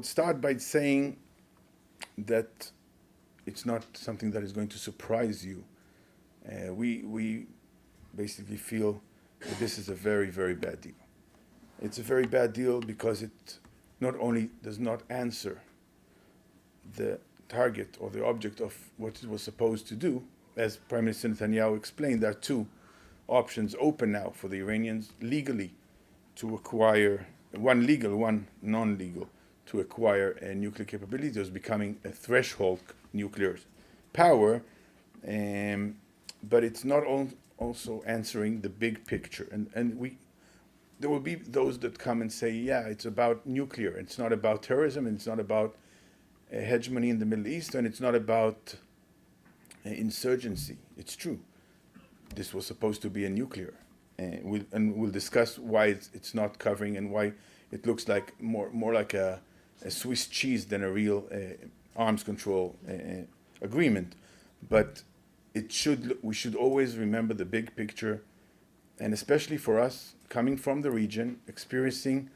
would start by saying that it's not something that is going to surprise you. We basically feel that this is a very, very bad deal. It's a very bad deal because it not only does not answer the target or the object of what it was supposed to do. As Prime Minister Netanyahu explained, there are two options open now for the Iranians legally to acquire, one legal, one non-legal, to acquire a nuclear capability. There's becoming a threshold nuclear power, but it's not also answering the big picture. And there will be those that come and say, yeah, it's about nuclear. It's not about terrorism, and it's not about hegemony in the Middle East, and it's not about insurgency. It's true. This was supposed to be a nuclear. And we'll discuss why it's not covering and why it looks like more like a Swiss cheese than a real arms control agreement. But we should always remember the big picture, and especially for us, coming from the region, experiencing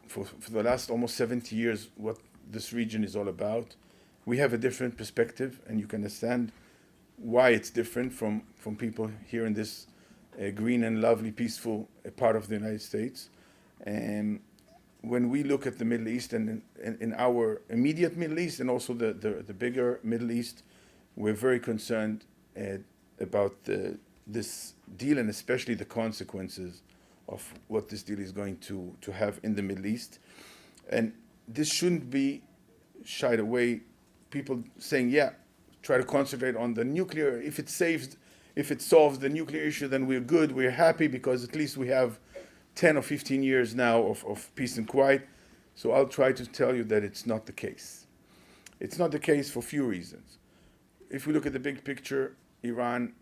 for the last almost 70 years what this region is all about. We have a different perspective, and you can understand why it's different from people here in this green and lovely, peaceful part of the United States. And when we look at the Middle East and in our immediate Middle East and also the bigger Middle East, we're very concerned about this deal, and especially the consequences of what this deal is going to have in the Middle East. And this shouldn't be shied away. People saying, yeah, try to concentrate on the nuclear. If it solves the nuclear issue, then we're good, we're happy, because at least we have 10 or 15 years now of peace and quiet. So I'll try to tell you that it's not the case. It's not the case for a few reasons. If we look at the big picture, Iran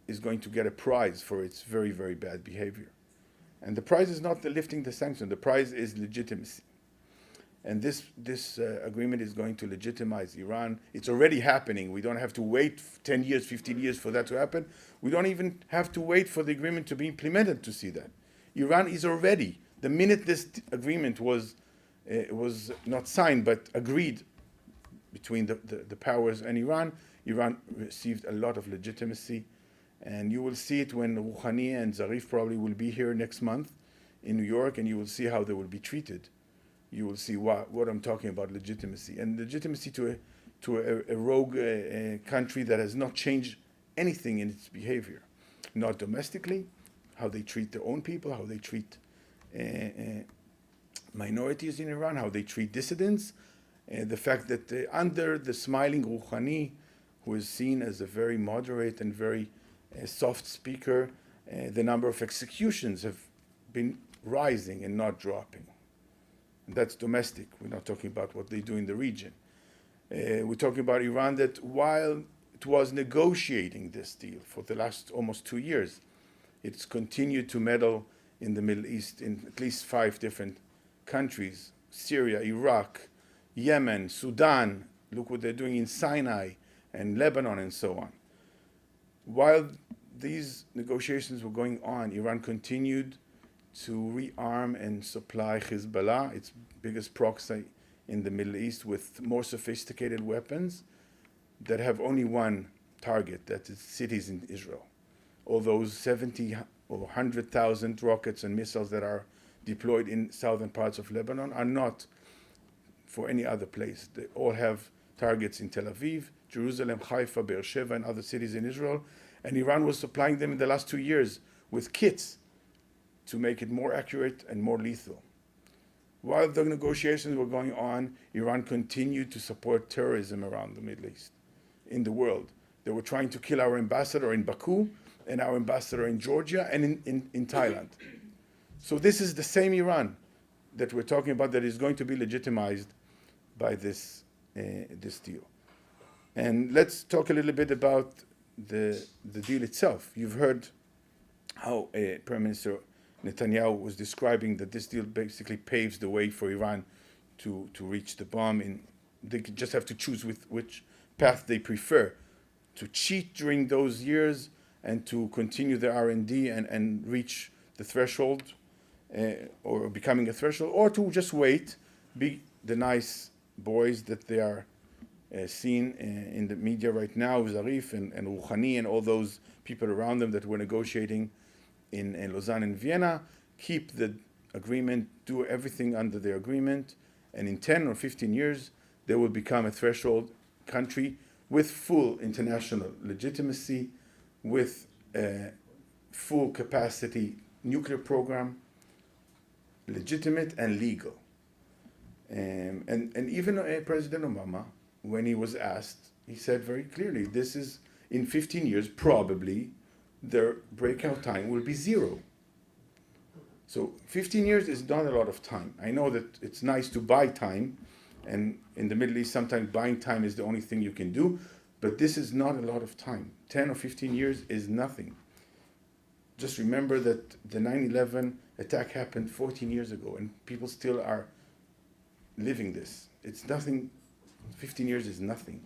is going to get a prize for its very, very bad behavior. And the prize is not the lifting the sanction. The prize is legitimacy. And this agreement is going to legitimize Iran. It's already happening. We don't have to wait 10 years, 15 years for that to happen. We don't even have to wait for the agreement to be implemented to see that. Iran is already, the minute this agreement was not signed but agreed between the powers and Iran received a lot of legitimacy. And you will see it when Rouhani and Zarif probably will be here next month in New York, and you will see how they will be treated. You will see what I'm talking about, legitimacy. And legitimacy to a rogue country that has not changed anything in its behavior. Not domestically, how they treat their own people, how they treat minorities in Iran, how they treat dissidents. The fact that under the smiling Rouhani, who is seen as a very moderate and very soft speaker, the number of executions have been rising and not dropping. And that's domestic. We're not talking about what they do in the region. We're talking about Iran that while it was negotiating this deal for the last almost 2 years, it's continued to meddle in the Middle East in at least 5 different countries: Syria, Iraq, Yemen, Sudan. Look what they're doing in Sinai and Lebanon and so on. While these negotiations were going on, Iran continued to rearm and supply Hezbollah, its biggest proxy in the Middle East, with more sophisticated weapons that have only one target, that is cities in Israel. All those 70 or 100,000 rockets and missiles that are deployed in southern parts of Lebanon are not for any other place. They all have targets in Tel Aviv, Jerusalem, Haifa, Beersheba, and other cities in Israel. And Iran was supplying them in the last 2 years with kits to make it more accurate and more lethal. While the negotiations were going on, Iran continued to support terrorism around the Middle East, in the world. They were trying to kill our ambassador in Baku and our ambassador in Georgia and in Thailand. So this is the same Iran that we're talking about that is going to be legitimized by this deal. And let's talk a little bit about the deal itself. You've heard how Prime Minister Netanyahu was describing that this deal basically paves the way for Iran to reach the bomb. They just have to choose which path they prefer, to cheat during those years and to continue their R&D and reach the threshold or becoming a threshold, or to just wait, be the nice boys that they are seen in the media right now, Zarif and Rouhani and all those people around them that were negotiating in Lausanne and Vienna, keep the agreement, do everything under the agreement, and in 10 or 15 years, they will become a threshold country with full international legitimacy, with a full capacity nuclear program, legitimate and legal. And even President Obama, when he was asked, he said very clearly, this is, in 15 years, probably, their breakout time will be 0. So 15 years is not a lot of time. I know that it's nice to buy time, and in the Middle East, sometimes buying time is the only thing you can do, but this is not a lot of time. 10 or 15 years is nothing. Just remember that the 9/11 attack happened 14 years ago, and people still are living this. It's nothing. 15 years is nothing.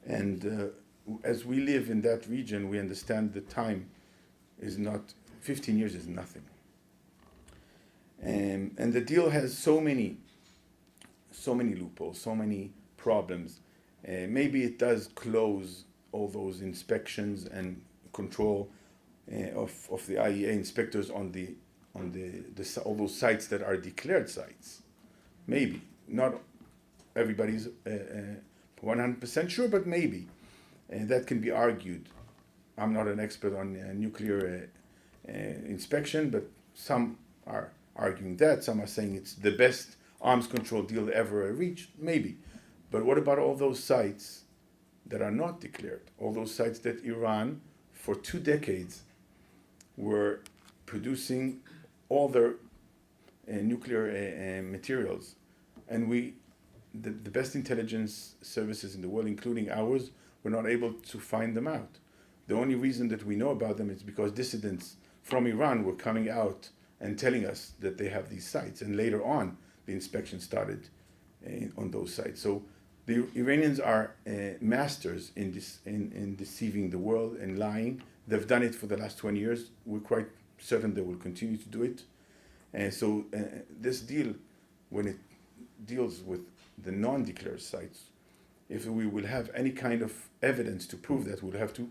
And as we live in that region, we understand that time is not, 15 years is nothing. And the deal has so many loopholes, so many problems. Maybe it does close all those inspections and control of the IEA inspectors on all those sites that are declared sites. Maybe. Not everybody's 100% sure, but maybe. That can be argued. I'm not an expert on nuclear inspection, but some are arguing that. Some are saying it's the best arms control deal ever reached. Maybe. But what about all those sites that are not declared? All those sites that Iran, for 2 decades, were producing all their nuclear materials. And the best intelligence services in the world, including ours, were not able to find them out. The only reason that we know about them is because dissidents from Iran were coming out and telling us that they have these sites. And later on, the inspection started on those sites. So the Iranians are masters in deceiving the world and lying. They've done it for the last 20 years. We're quite certain they will continue to do it. So this deal, when it deals with the non-declared sites, if we will have any kind of evidence to prove that, we'll have to,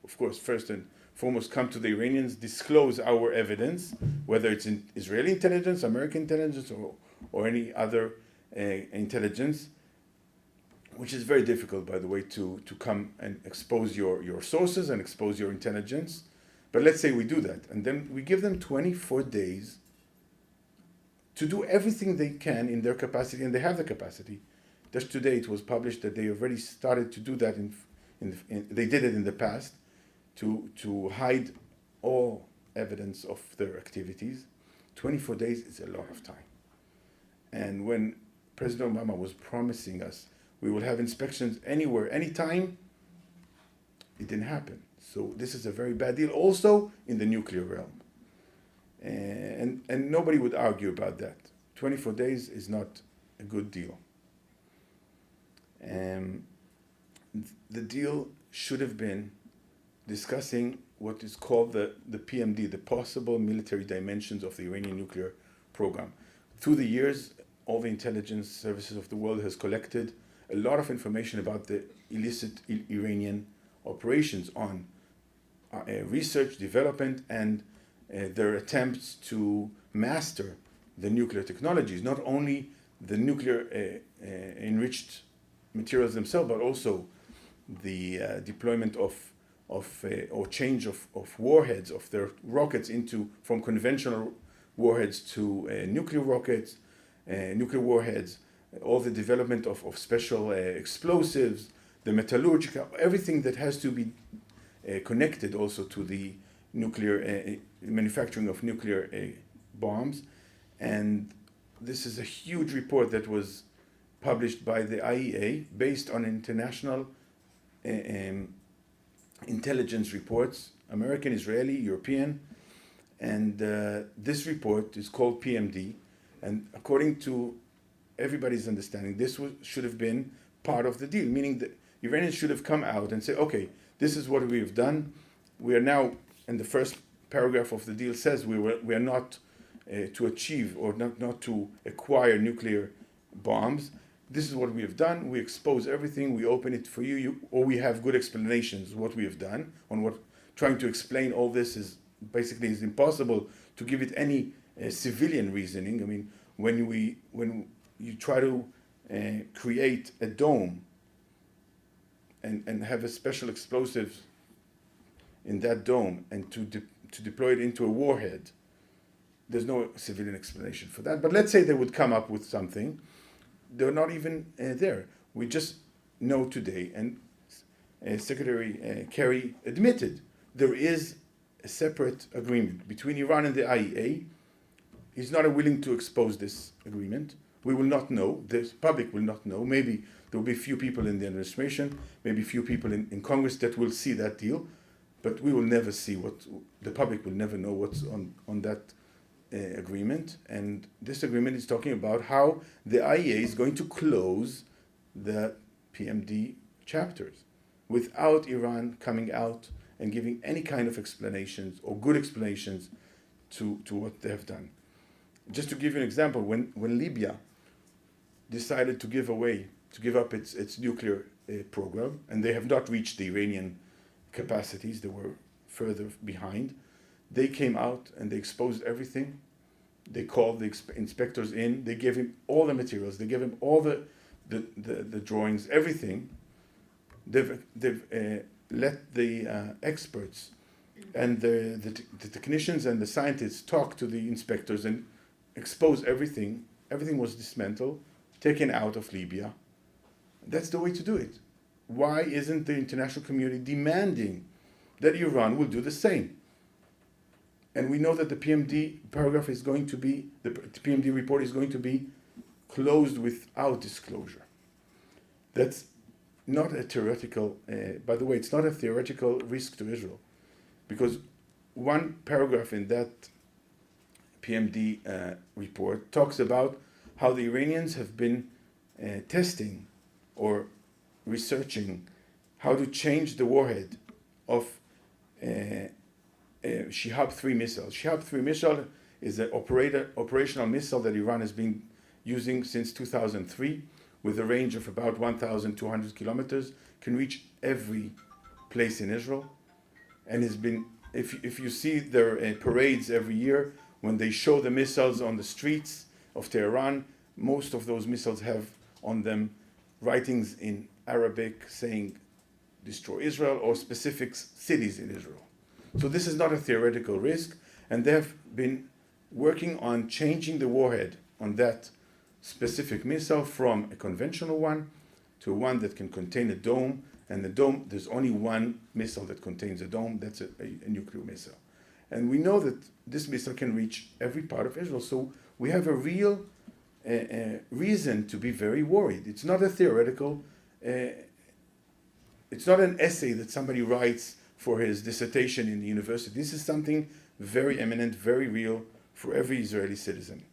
of course, first and foremost, come to the Iranians, disclose our evidence, whether it's in Israeli intelligence, American intelligence, or any other intelligence, which is very difficult, by the way, to come and expose your sources and expose your intelligence. But let's say we do that, and then we give them 24 days to do everything they can in their capacity, and they have the capacity. Just today it was published that they already started to do that, they did it in the past, to hide all evidence of their activities. 24 days is a lot of time. And when President Obama was promising us we will have inspections anywhere, anytime, it didn't happen. So this is a very bad deal also in the nuclear realm. And nobody would argue about that. 24 days is not a good deal. The deal should have been discussing what is called the PMD, the possible military dimensions of the Iranian nuclear program. Through the years, all the intelligence services of the world has collected a lot of information about the illicit Iranian operations on research, development, and their attempts to master the nuclear technologies, not only the nuclear enriched materials themselves, but also the deployment of or change of warheads, of their rockets from conventional warheads to nuclear rockets, nuclear warheads, all the development of special explosives, the metallurgical, everything that has to be connected also to the nuclear manufacturing of nuclear bombs. And this is a huge report that was published by the IEA based on international intelligence reports, American, Israeli, European, and this report is called PMD, and according to everybody's understanding, this should have been part of the deal, meaning the Iranians should have come out and say, okay, this is what we have done. We are now, and the first paragraph of the deal says we are not to achieve or not to acquire nuclear bombs. This is what we have done. We expose everything. We open it for you, or we have good explanations what we have done. On what trying to explain all this is basically is impossible to give it any civilian reasoning. I mean, when you try to create a dome and have a special explosive in that dome and to deploy it into a warhead, there's no civilian explanation for that. But let's say they would come up with something. They're not even there. We just know today, and Secretary Kerry admitted, there is a separate agreement between Iran and the IEA. He's not willing to expose this agreement. We will not know. The public will not know. Maybe there will be few people in the administration, maybe few people in Congress that will see that deal, but we will never see the public will never know what's on that agreement. And this agreement is talking about how the IEA is going to close the PMD chapters without Iran coming out and giving any kind of explanations or good explanations to what they have done. Just to give you an example, when Libya decided to give up its nuclear program, and they have not reached the Iranian capacities, they were further behind, they came out and they exposed everything. They called the inspectors in, they gave him all the materials, they gave him all the drawings, everything. They've let the experts and the technicians and the scientists talk to the inspectors and expose everything. Everything was dismantled, taken out of Libya. That's the way to do it. Why isn't the international community demanding that Iran will do the same? And we know that the PMD paragraph is going to be, the PMD report is going to be closed without disclosure. That's not a theoretical, by the way, it's not a theoretical risk to Israel, because one paragraph in that PMD report talks about how the Iranians have been testing or researching how to change the warhead of Shihab-3 missile. Shihab-3 missile is an operational missile that Iran has been using since 2003 with a range of about 1,200 kilometers, can reach every place in Israel, and has been, if you see their parades every year, when they show the missiles on the streets of Tehran, most of those missiles have on them writings in Arabic saying destroy Israel or specific cities in Israel. So this is not a theoretical risk, and they have been working on changing the warhead on that specific missile from a conventional one to one that can contain a dome, and the dome, there's only one missile that contains a dome, that's a nuclear missile. And we know that this missile can reach every part of Israel, so we have a real reason to be very worried. It's not a theoretical, it's not an essay that somebody writes for his dissertation in the university. This is something very eminent, very real for every Israeli citizen.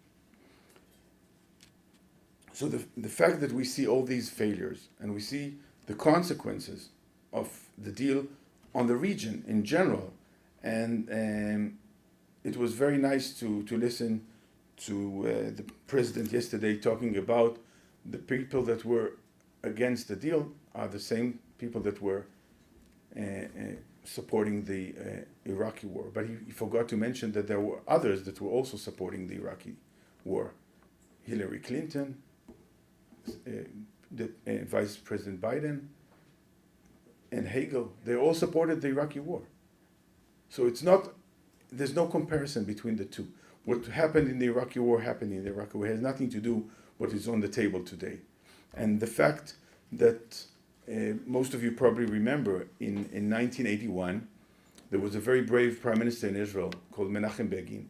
So the fact that we see all these failures and we see the consequences of the deal on the region in general, and it was very nice to listen to the president yesterday talking about the people that were against the deal are the same people that were supporting the Iraqi war. But he forgot to mention that there were others that were also supporting the Iraqi war. Hillary Clinton, Vice President Biden, and Hagel, they all supported the Iraqi war. So it's not, there's no comparison between the two. What happened in the Iraqi war happened in the Iraqi war. It has nothing to do with what is on the table today. And the fact that most of you probably remember in 1981, there was a very brave prime minister in Israel called Menachem Begin.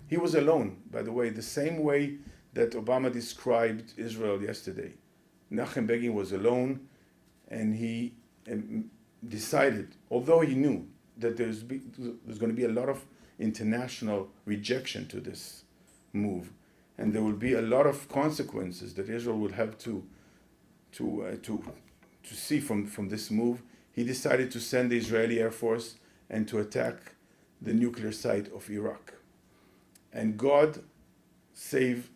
He was alone, by the way, the same way that Obama described Israel yesterday. Menachem Begin was alone, and he decided, although he knew that there's going to be a lot of international rejection to this move, and there will be a lot of consequences that Israel will have to see from this move, he decided to send the Israeli Air Force and to attack the nuclear site of Iraq. And God saved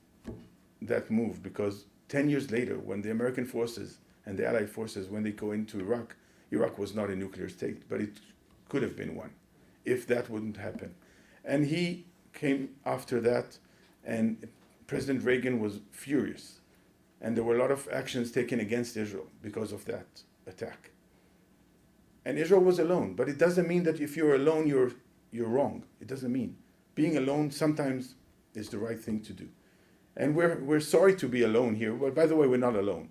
that move, because 10 years later, when the American forces and the Allied forces, when they go into Iraq, Iraq was not a nuclear state, but it could have been one if that wouldn't happen. And he came after that, and President Reagan was furious. And there were a lot of actions taken against Israel because of that attack. And Israel was alone, but it doesn't mean that if you're alone, you're wrong. It doesn't mean. Being alone sometimes is the right thing to do. And we're sorry to be alone here, but by the way, we're not alone.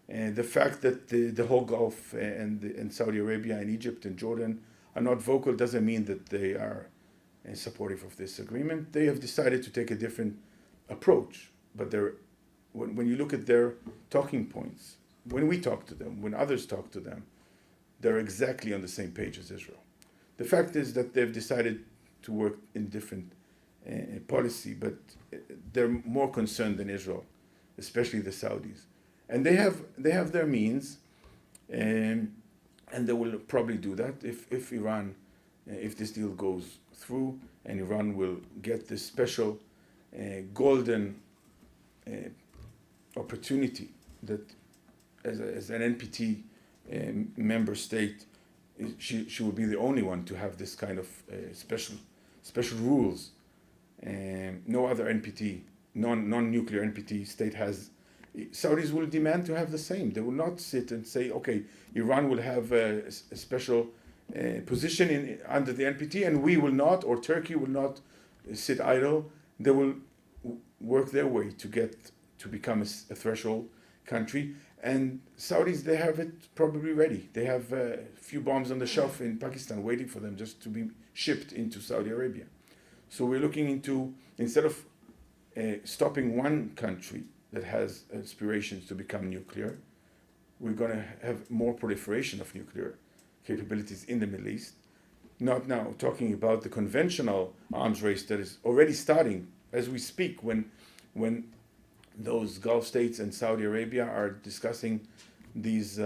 And the fact that the whole Gulf and Saudi Arabia and Egypt and Jordan are not vocal doesn't mean that they are supportive of this agreement. They have decided to take a different approach, but when you look at their talking points, when we talk to them, when others talk to them, they're exactly on the same page as Israel. The fact is that they've decided to work in different policy, but they're more concerned than Israel, especially the Saudis. And they have their means, and they will probably do that if Iran, if this deal goes through, and Iran will get this special golden opportunity that as an NPT member state, she will be the only one to have this kind of special rules. No other NPT, non-nuclear NPT state has. Saudis will demand to have the same. They will not sit and say, okay, Iran will have a special position under the NPT and we will not, or Turkey will not sit idle. They will work their way to become a threshold country. And Saudis, they have it probably ready. They have a few bombs on the shelf in Pakistan waiting for them just to be shipped into Saudi Arabia. So we're looking into, instead of stopping one country that has aspirations to become nuclear, we're going to have more proliferation of nuclear capabilities in the Middle East. Not now talking about the conventional arms race that is already starting as we speak, when those Gulf states and Saudi Arabia are discussing these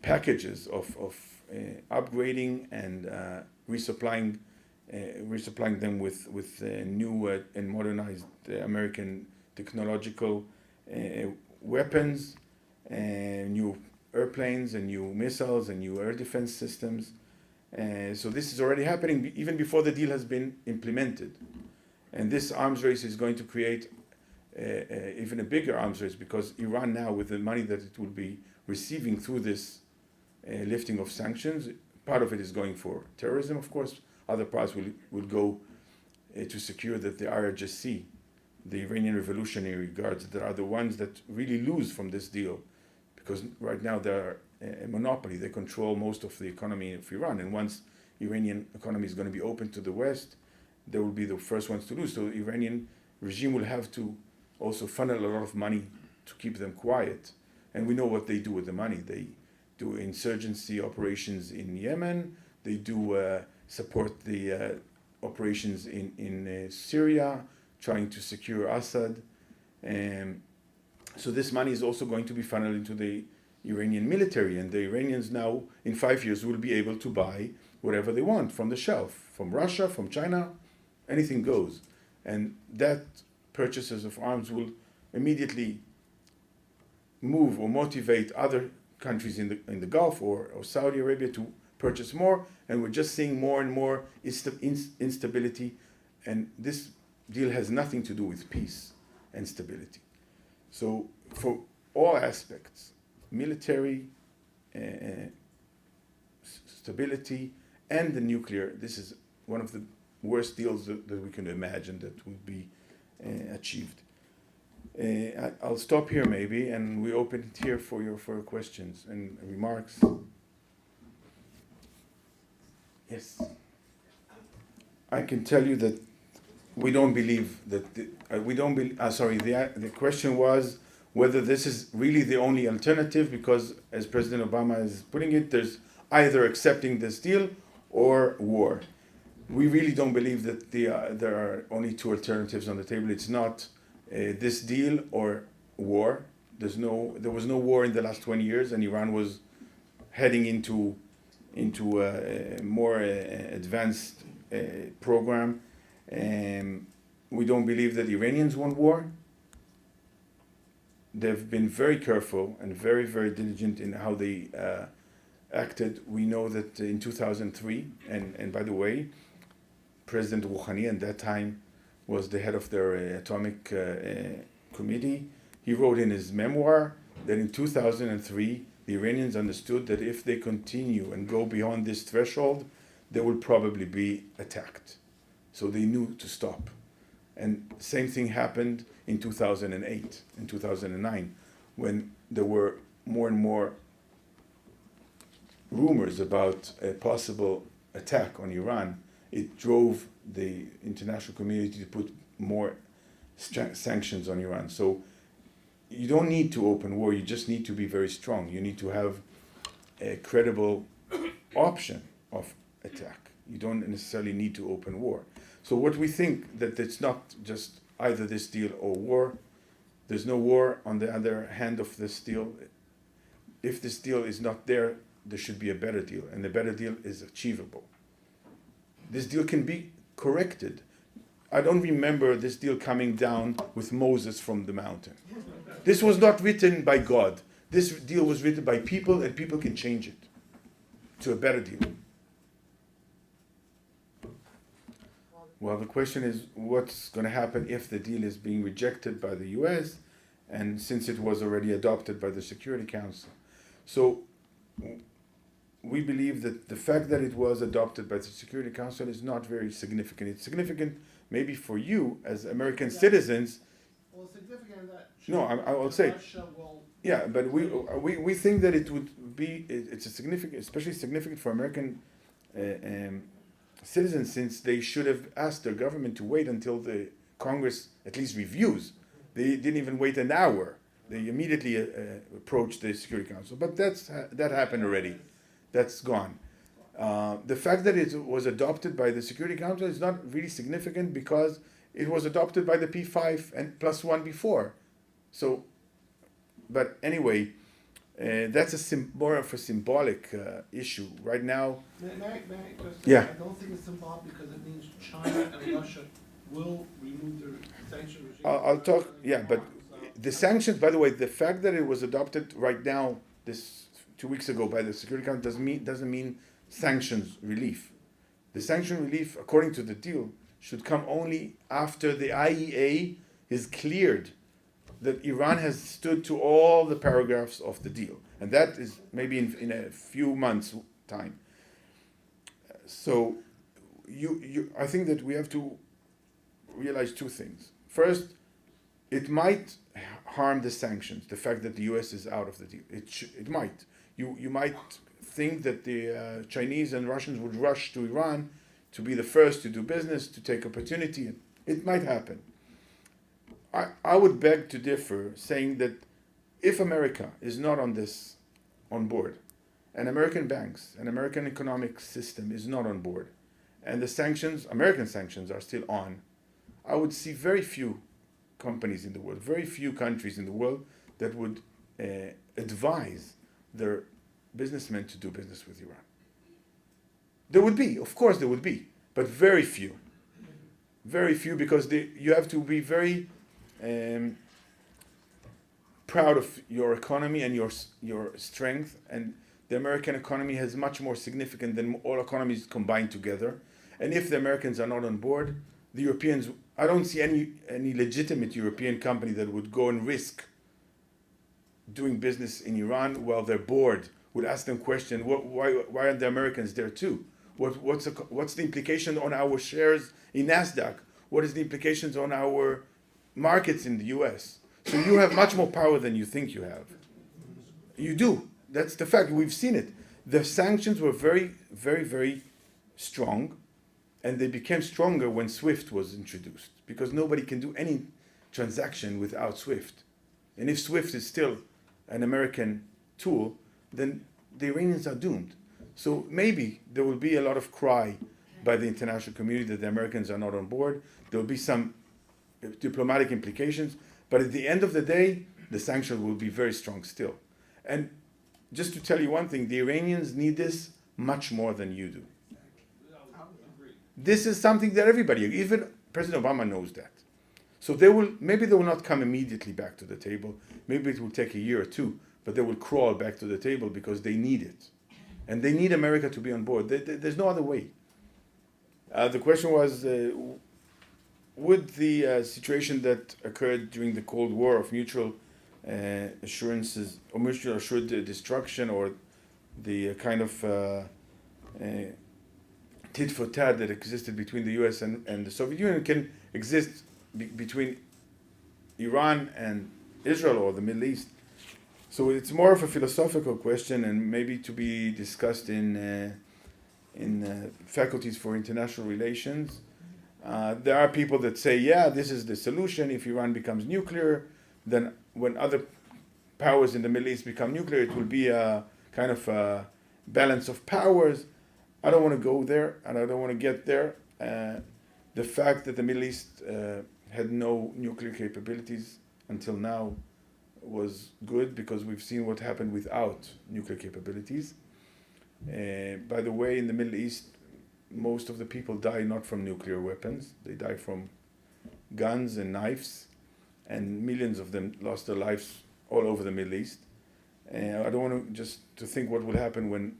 packages of upgrading and resupplying them with new and modernized American technological weapons, new airplanes and new missiles and new air defense systems. So this is already happening even before the deal has been implemented. And this arms race is going to create even a bigger arms race, because Iran now, with the money that it will be receiving through this lifting of sanctions, part of it is going for terrorism, of course. Other parts will go to secure that the IRGC, the Iranian Revolutionary Guards, that are the ones that really lose from this deal, because right now they're a monopoly. They control most of the economy of Iran, and once Iranian economy is going to be open to the West, they will be the first ones to lose. So the Iranian regime will have to also funnel a lot of money to keep them quiet. And we know what they do with the money. They do insurgency operations in Yemen. They do support the operations in Syria, trying to secure Assad. So this money is also going to be funneled into the Iranian military. And the Iranians now, in 5 years, will be able to buy whatever they want from the shelf, from Russia, from China. Anything goes. And that purchases of arms will immediately move or motivate other countries in the Gulf or Saudi Arabia to purchase more, and we're just seeing more and more instability, and this deal has nothing to do with peace and stability. So for all aspects, military, stability, and the nuclear, this is one of the worst deals that we can imagine that will be achieved. I'll stop here maybe, and we open it here for your questions and remarks. Yes. I can tell you that we don't believe that the question was whether this is really the only alternative, because as President Obama is putting it, there's either accepting this deal or war. We really don't believe that there are only two alternatives on the table. It's not this deal or war. There was no war in the last 20 years, and Iran was heading into a more advanced program. We don't believe that Iranians want war. They've been very careful and very, very diligent in how they acted. We know that in 2003, and by the way, President Rouhani at that time was the head of their atomic committee. He wrote in his memoir that in 2003, the Iranians understood that if they continue and go beyond this threshold, they will probably be attacked. So they knew to stop. And same thing happened in 2008 and 2009, when there were more and more rumors about a possible attack on Iran. It drove the international community to put more sanctions on Iran. So you don't need to open war, you just need to be very strong. You need to have a credible option of attack. You don't necessarily need to open war. So what we think that it's not just either this deal or war. There's no war on the other hand of this deal. If this deal is not there, there should be a better deal, and the better deal is achievable. This deal can be corrected. I don't remember this deal coming down with Moses from the mountain. This was not written by God. This deal was written by people, and people can change it to a better deal. Well, the question is, what's going to happen if the deal is being rejected by the US, and since it was already adopted by the Security Council? So we believe that the fact that it was adopted by the Security Council is not very significant. It's significant maybe for you as American citizens. Well, significant that. No, I will say. Russia will. Yeah, but we think that it would be, it's a significant, especially significant for American citizens, since they should have asked their government to wait until the Congress at least reviews. They didn't even wait an hour. They immediately approached the Security Council. But that happened already. That's gone. The fact that it was adopted by the Security Council is not really significant because it was adopted by the P5 and plus one before. So, but anyway, that's more of a symbolic issue. Right now. May I just Yeah. I don't think it's symbolic because it means China and Russia will remove their sanction regime. I'll talk, yeah, but the sanctions, by the way, the fact that it was adopted right now, this 2 weeks ago by the Security Council doesn't mean sanctions relief. The sanction relief, according to the deal, should come only after the IEA is cleared that Iran has stood to all the paragraphs of the deal. And that is maybe in a few months' time. So I think that we have to realize two things. First, it might harm the sanctions, the fact that the US is out of the deal. It might. You might think that the Chinese and Russians would rush to Iran to be the first to do business, to take opportunity. It might happen. I would beg to differ, saying that if America is not on board, and American banks and American economic system is not on board, and the sanctions, American sanctions, are still on, I would see very few companies in the world, very few countries in the world that would advise their businessmen to do business with Iran. There would be, of course there would be, but very few. Very few, because you have to be very proud of your economy and your strength, and the American economy is much more significant than all economies combined together. And if the Americans are not on board, the Europeans, I don't see any legitimate European company that would go and risk doing business in Iran while their board would ask them question, why aren't the Americans there too? What's the implication on our shares in NASDAQ? What is the implications on our markets in the US? So you have much more power than you think you have. You do. That's the fact. We've seen it. The sanctions were very, very, very strong, and they became stronger when SWIFT was introduced, because nobody can do any transaction without SWIFT. And if SWIFT is still an American tool, then the Iranians are doomed. So maybe there will be a lot of cry by the international community that the Americans are not on board. There will be some diplomatic implications, but at the end of the day, the sanctions will be very strong still. And just to tell you one thing, the Iranians need this much more than you do. This is something that everybody, even President Obama knows that. So maybe they will not come immediately back to the table. Maybe it will take a year or two, but they will crawl back to the table because they need it. And they need America to be on board. There's no other way. The question was, would the situation that occurred during the Cold War of mutual assurances, or mutual assured destruction, or the kind of tit for tat that existed between the US and the Soviet Union can exist between Iran and Israel or the Middle East? So it's more of a philosophical question, and maybe to be discussed in faculties for international relations. There are people that say, yeah, this is the solution. If Iran becomes nuclear, then when other powers in the Middle East become nuclear, it will be a kind of a balance of powers. I don't want to go there, and I don't want to get there. The fact that the Middle East had no nuclear capabilities until now was good, because we've seen what happened without nuclear capabilities. By the way, in the Middle East, most of the people die not from nuclear weapons. They die from guns and knives, and millions of them lost their lives all over the Middle East. I don't want to just to think what will happen when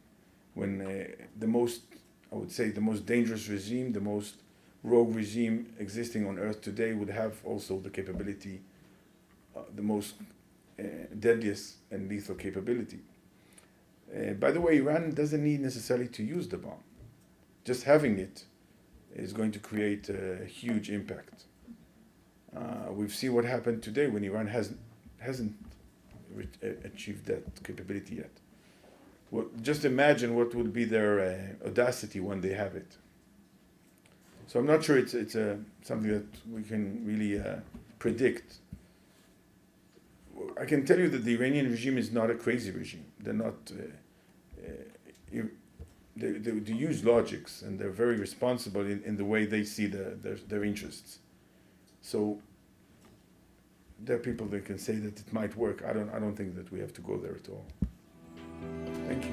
the most dangerous regime, the most rogue regime existing on earth today would have also the capability, the most deadliest and lethal capability. By the way, Iran doesn't need necessarily to use the bomb. Just having it is going to create a huge impact. We've seen what happened today when Iran hasn't achieved that capability yet. Well, just imagine what will be their audacity when they have it. So I'm not sure it's something that we can really predict. I can tell you that the Iranian regime is not a crazy regime. They're not. They use logics, and they're very responsible in the way they see their interests. So there are people that can say that it might work. I don't think that we have to go there at all. Thank you.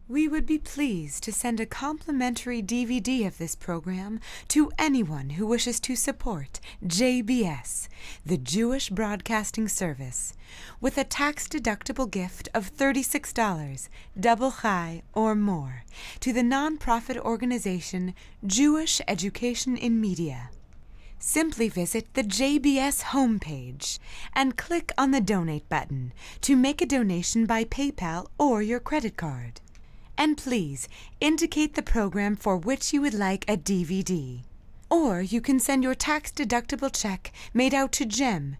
We would be pleased to send a complimentary DVD of this program to anyone who wishes to support JBS, the Jewish Broadcasting Service, with a tax-deductible gift of $36, double chai or more, to the nonprofit organization Jewish Education in Media. Simply visit the JBS homepage and click on the Donate button to make a donation by PayPal or your credit card. And please indicate the program for which you would like a DVD. Or you can send your tax-deductible check made out to Jem,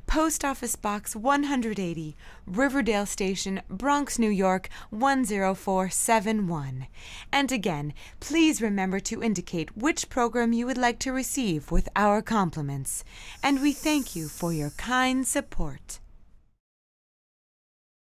Post Office Box 180, Riverdale Station, Bronx, New York 10471. And again, please remember to indicate which program you would like to receive with our compliments. And we thank you for your kind support.